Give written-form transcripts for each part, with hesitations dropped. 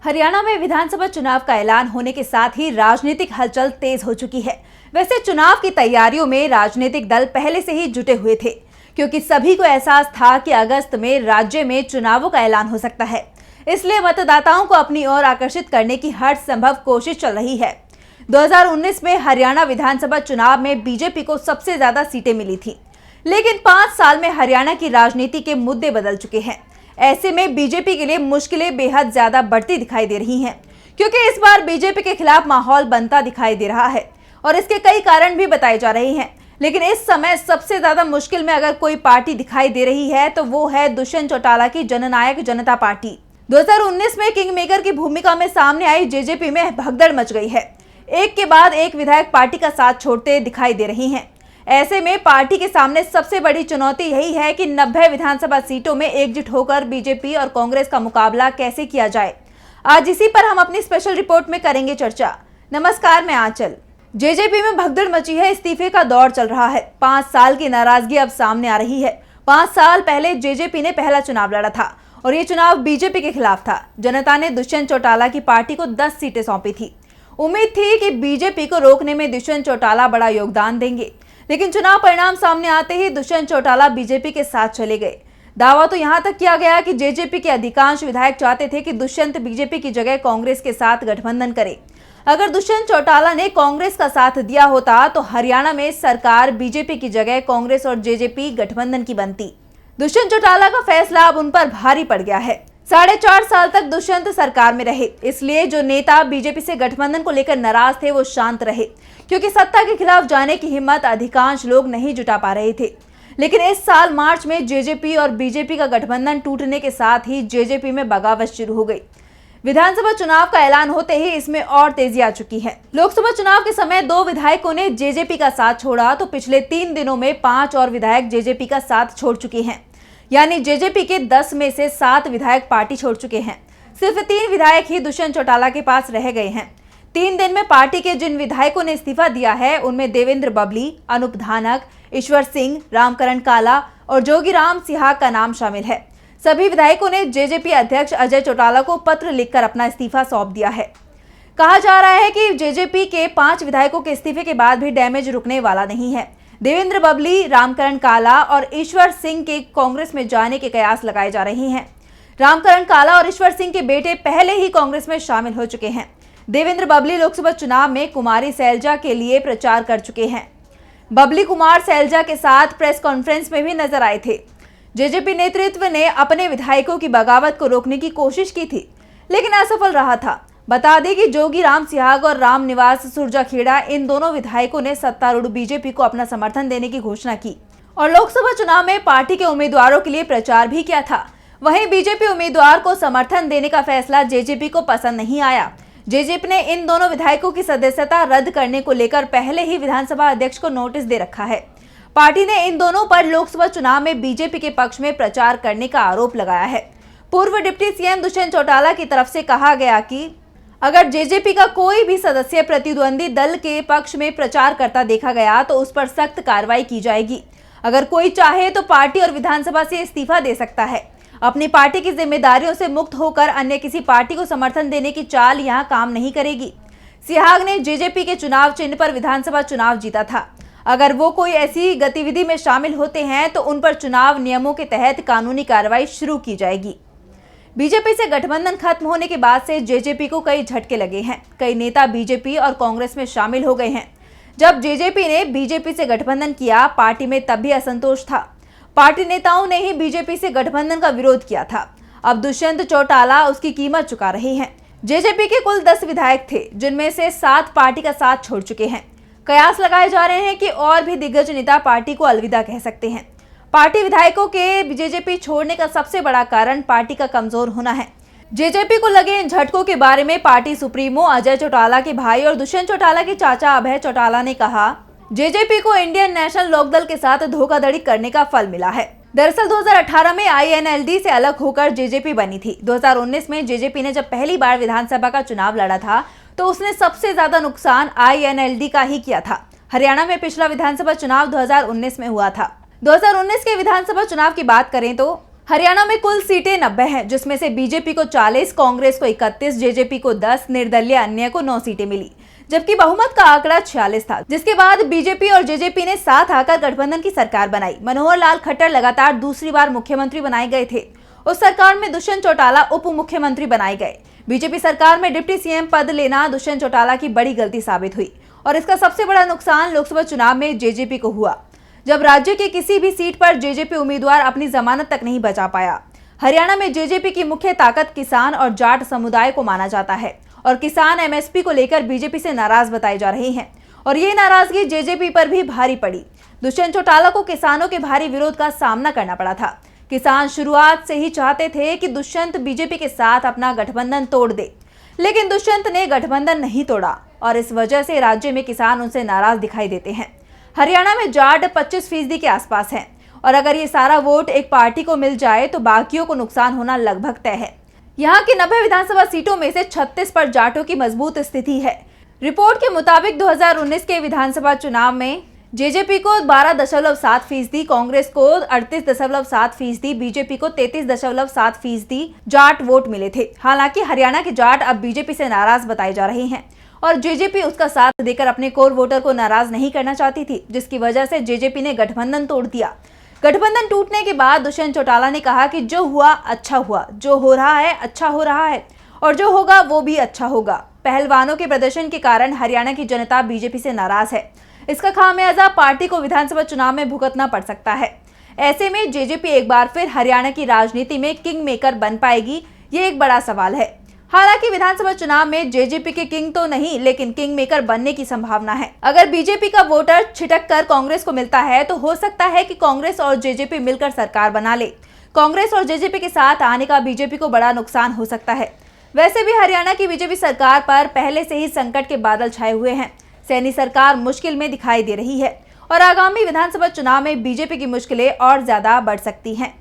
हरियाणा में विधानसभा चुनाव का ऐलान होने के साथ ही राजनीतिक हलचल तेज हो चुकी है। वैसे चुनाव की तैयारियों में राजनीतिक दल पहले से ही जुटे हुए थे, क्योंकि सभी को एहसास था कि अगस्त में राज्य में चुनावों का ऐलान हो सकता है। इसलिए मतदाताओं को अपनी ओर आकर्षित करने की हर संभव कोशिश चल रही है। 2019 में हरियाणा विधानसभा चुनाव में बीजेपी को सबसे ज्यादा सीटें मिली थी, लेकिन 5 साल में हरियाणा की राजनीति के मुद्दे बदल चुके हैं। ऐसे में बीजेपी के लिए मुश्किलें बेहद ज्यादा बढ़ती दिखाई दे रही हैं, क्योंकि इस बार बीजेपी के खिलाफ माहौल बनता दिखाई दे रहा है और इसके कई कारण भी बताए जा रहे हैं। लेकिन इस समय सबसे ज्यादा मुश्किल में अगर कोई पार्टी दिखाई दे रही है तो वो है दुष्यंत चौटाला की जननायक जनता पार्टी। 2019 में किंग मेकर की भूमिका में सामने आई जेजेपी में भगदड़ मच गई है। एक के बाद एक विधायक पार्टी का साथ छोड़ते दिखाई दे रही हैं। ऐसे में पार्टी के सामने सबसे बड़ी चुनौती यही है कि 90 विधानसभा सीटों में एकजुट होकर बीजेपी और कांग्रेस का मुकाबला कैसे किया जाए। आज इसी पर हम अपनी स्पेशल रिपोर्ट में करेंगे चर्चा। नमस्कार, मैं आंचल। जेजेपी में भगदड़ मची है, इस्तीफे का दौर चल रहा है। 5 साल की नाराजगी अब सामने आ रही है। 5 साल पहले जेजेपी ने पहला चुनाव लड़ा था और ये चुनाव बीजेपी के खिलाफ था। जनता ने दुष्यंत चौटाला की पार्टी को 10 सीटें सौंपी थी। उम्मीद थी कि बीजेपी को रोकने में दुष्यंत चौटाला बड़ा योगदान देंगे, लेकिन चुनाव परिणाम सामने आते ही दुष्यंत चौटाला बीजेपी के साथ चले गए। दावा तो यहां तक किया गया कि जेजेपी के अधिकांश विधायक चाहते थे कि दुष्यंत बीजेपी की जगह कांग्रेस के साथ गठबंधन करे। अगर दुष्यंत चौटाला ने कांग्रेस का साथ दिया होता तो हरियाणा में सरकार बीजेपी की जगह कांग्रेस और जेजेपी गठबंधन की बनती। दुष्यंत चौटाला का फैसला अब उन पर भारी पड़ गया है। 4.5 साल तक दुष्यंत सरकार में रहे, इसलिए जो नेता बीजेपी से गठबंधन को लेकर नाराज थे वो शांत रहे, क्योंकि सत्ता के खिलाफ जाने की हिम्मत अधिकांश लोग नहीं जुटा पा रहे थे। लेकिन इस साल मार्च में जेजेपी और बीजेपी का गठबंधन टूटने के साथ ही जेजेपी में बगावत शुरू हो गई। विधानसभा चुनाव का ऐलान होते ही इसमें और तेजी आ चुकी है। लोकसभा चुनाव के समय 2 विधायकों ने जेजेपी का साथ छोड़ा तो पिछले 3 दिनों में 5 और विधायक जेजेपी का साथ छोड़ चुके हैं। यानी जेजेपी के 10 में से 7 विधायक पार्टी छोड़ चुके हैं। सिर्फ 3 विधायक ही दुष्यंत चौटाला के पास रह गए हैं। 3 दिन में पार्टी के जिन विधायकों ने इस्तीफा दिया है उनमें देवेंद्र बबली, अनूप धानक, ईश्वर सिंह, रामकरण काला और जोगीराम सिहाग का नाम शामिल है। सभी विधायकों ने जेजेपी अध्यक्ष अजय चौटाला को पत्र लिखकर अपना इस्तीफा सौंप दिया है। कहा जा रहा है कि जेजेपी के 5 विधायकों के इस्तीफे के बाद भी डैमेज रुकने वाला नहीं है। देवेंद्र बबली, रामकरण काला और ईश्वर सिंह के कांग्रेस में जाने के कयास लगाए जा रहे हैं। रामकरण काला और ईश्वर सिंह के बेटे पहले ही कांग्रेस में शामिल हो चुके हैं। देवेंद्र बबली लोकसभा चुनाव में कुमारी सैलजा के लिए प्रचार कर चुके हैं। बबली कुमार सैलजा के साथ प्रेस कॉन्फ्रेंस में भी नजर आए थे। जेजेपी नेतृत्व ने अपने विधायकों की बगावत को रोकने की कोशिश की थी, लेकिन असफल रहा था। बता दें कि जोगीराम सिहाग और रामनिवास सुरजाखेड़ा इन दोनों विधायकों ने सत्तारूढ़ बीजेपी को अपना समर्थन देने की घोषणा की और लोकसभा चुनाव में पार्टी के उम्मीदवारों के लिए प्रचार भी किया था। वहीं बीजेपी उम्मीदवार को समर्थन देने का फैसला जेजेपी को पसंद नहीं आया। जेजेपी ने इन दोनों विधायकों की सदस्यता रद्द करने को लेकर पहले ही विधानसभा अध्यक्ष को नोटिस दे रखा है। पार्टी ने इन दोनों पर लोकसभा चुनाव में बीजेपी के पक्ष में प्रचार करने का आरोप लगाया है। पूर्व डिप्टी सीएम दुष्यंत चौटाला की तरफ से कहा गया कि अगर जेजेपी का कोई भी सदस्य प्रतिद्वंदी दल के पक्ष में प्रचार करता देखा गया तो उस पर सख्त कार्रवाई की जाएगी। अगर कोई चाहे तो पार्टी और विधानसभा से इस्तीफा दे सकता है। अपनी पार्टी की जिम्मेदारियों से मुक्त होकर अन्य किसी पार्टी को समर्थन देने की चाल यहां काम नहीं करेगी। सिहाग ने जेजेपी के चुनाव चिन्ह पर विधानसभा चुनाव जीता था। अगर वो कोई ऐसी गतिविधि में शामिल होते हैं तो उन पर चुनाव नियमों के तहत कानूनी कार्रवाई शुरू की जाएगी। बीजेपी से गठबंधन खत्म होने के बाद से जेजेपी को कई झटके लगे हैं। कई नेता बीजेपी और कांग्रेस में शामिल हो गए हैं। जब जेजेपी ने बीजेपी से गठबंधन किया, पार्टी में तब भी असंतोष था। पार्टी नेताओं ने ही बीजेपी से गठबंधन का विरोध किया था। अब दुष्यंत चौटाला उसकी कीमत चुका रहे हैं। जेजेपी के कुल 10 विधायक थे, जिनमें से 7 पार्टी का साथ छोड़ चुके हैं। कयास लगाए जा रहे हैं कि और भी दिग्गज नेता पार्टी को अलविदा कह सकते हैं। पार्टी विधायकों के जेजेपी छोड़ने का सबसे बड़ा कारण पार्टी का कमजोर होना है। जेजेपी को लगे इन झटकों के बारे में पार्टी सुप्रीमो अजय चौटाला के भाई और दुष्यंत चौटाला के चाचा अभय चौटाला ने कहा, जेजेपी को इंडियन नेशनल लोकदल के साथ धोखाधड़ी करने का फल मिला है। दरअसल 2018 में आईएनएलडी से अलग होकर जेजेपी बनी थी। 2019 में जेजेपी ने जब पहली बार विधानसभा का चुनाव लड़ा था तो उसने सबसे ज्यादा नुकसान आईएनएलडी का ही किया था। हरियाणा में पिछला विधानसभा चुनाव 2019 में हुआ था। 2019 के विधानसभा चुनाव की बात करें तो हरियाणा में कुल सीटें 90 हैं, जिसमें से बीजेपी को 40, कांग्रेस को 31, जेजेपी को 10, निर्दलीय अन्य को 9 सीटें मिली, जबकि बहुमत का आंकड़ा 46 था। जिसके बाद बीजेपी और जेजेपी ने साथ आकर गठबंधन की सरकार बनाई। मनोहर लाल खट्टर लगातार दूसरी बार मुख्यमंत्री बनाए गए थे। उस सरकार में दुष्यंत चौटाला उप मुख्यमंत्री बनाए गए। बीजेपी सरकार में डिप्टी सीएम पद लेना दुष्यंत चौटाला की बड़ी गलती साबित हुई और इसका सबसे बड़ा नुकसान लोकसभा चुनाव में जेजेपी को हुआ, जब राज्य के किसी भी सीट पर जेजेपी उम्मीदवार अपनी जमानत तक नहीं बचा पाया। हरियाणा में जेजेपी की मुख्य ताकत किसान और जाट समुदाय को माना जाता है और किसान एमएसपी को लेकर बीजेपी से नाराज बताए जा रहे हैं और ये नाराजगी जेजेपी पर भी भारी पड़ी। दुष्यंत चौटाला को किसानों के भारी विरोध का सामना करना पड़ा था। किसान शुरुआत से ही चाहते थे कि दुष्यंत बीजेपी के साथ अपना गठबंधन तोड़ दे, लेकिन दुष्यंत ने गठबंधन नहीं तोड़ा और इस वजह से राज्य में किसान उनसे नाराज दिखाई देते हैं। हरियाणा में जाट 25% के आसपास है और अगर ये सारा वोट एक पार्टी को मिल जाए तो बाकियों को नुकसान होना लगभग तय है। यहाँ की 90 विधानसभा सीटों में से 36 पर जाटों की मजबूत स्थिति है। रिपोर्ट के मुताबिक 2019 के विधानसभा चुनाव में जेजेपी को 12.7%, कांग्रेस को 38.7%, बीजेपी को 33.7% जाट वोट मिले थे। हालांकि हरियाणा के जाट अब बीजेपी से नाराज बताए जा रहे हैं और जेजेपी उसका साथ देकर अपने कोर वोटर को नाराज नहीं करना चाहती थी, जिसकी वजह से जेजेपी ने गठबंधन तोड़ दिया। गठबंधन टूटने के बाद दुष्यंत चौटाला ने कहा कि जो हुआ अच्छा हुआ, जो हो रहा है अच्छा हो रहा है और जो होगा वो भी अच्छा होगा। पहलवानों के प्रदर्शन के कारण हरियाणा की जनता बीजेपी से नाराज है। इसका खामियाजा पार्टी को विधानसभा चुनाव में भुगतना पड़ सकता है। ऐसे में जेजेपी एक बार फिर हरियाणा की राजनीति में किंग मेकर बन पाएगी, ये एक बड़ा सवाल है। हालांकि विधानसभा चुनाव में जेजेपी के किंग तो नहीं, लेकिन किंग मेकर बनने की संभावना है। अगर बीजेपी का वोटर छिटक कर कांग्रेस को मिलता है तो हो सकता है कि कांग्रेस और जेजेपी मिलकर सरकार बना ले। कांग्रेस और जेजेपी के साथ आने का बीजेपी को बड़ा नुकसान हो सकता है। वैसे भी हरियाणा की बीजेपी सरकार पर पहले से ही संकट के बादल छाए हुए हैं। सैनी सरकार मुश्किल में दिखाई दे रही है और आगामी विधानसभा चुनाव में बीजेपी की मुश्किलें और ज्यादा बढ़ सकती हैं।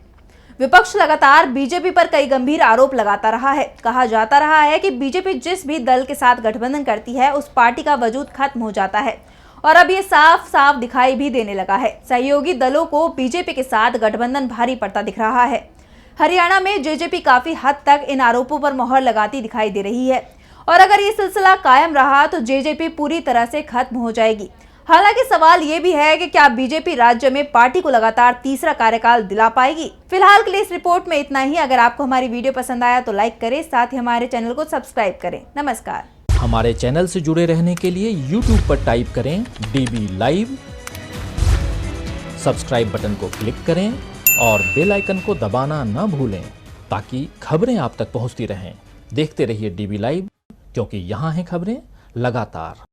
विपक्ष लगातार बीजेपी पर कई गंभीर आरोप लगाता रहा है। कहा जाता रहा है कि बीजेपी जिस भी दल के साथ गठबंधन करती है उस पार्टी का वजूद खत्म हो जाता है और अब ये साफ साफ दिखाई भी देने लगा है। सहयोगी दलों को बीजेपी के साथ गठबंधन भारी पड़ता दिख रहा है। हरियाणा में जेजेपी काफी हद तक इन आरोपों पर मोहर लगाती दिखाई दे रही है और अगर ये सिलसिला कायम रहा तो जेजेपी पूरी तरह से खत्म हो जाएगी। हालांकि सवाल ये भी है कि क्या बीजेपी राज्य में पार्टी को लगातार तीसरा कार्यकाल दिला पाएगी। फिलहाल के लिए इस रिपोर्ट में इतना ही। अगर आपको हमारी वीडियो पसंद आया तो लाइक करें, साथ ही हमारे चैनल को सब्सक्राइब करें। नमस्कार। हमारे चैनल से जुड़े रहने के लिए YouTube पर टाइप करें DB लाइव, सब्सक्राइब बटन को क्लिक करें और बेल आइकन को दबाना न भूलें ताकि खबरें आप तक पहुंचती रहें। देखते रहिए DB लाइव, क्योंकि यहाँ हैं खबरें लगातार।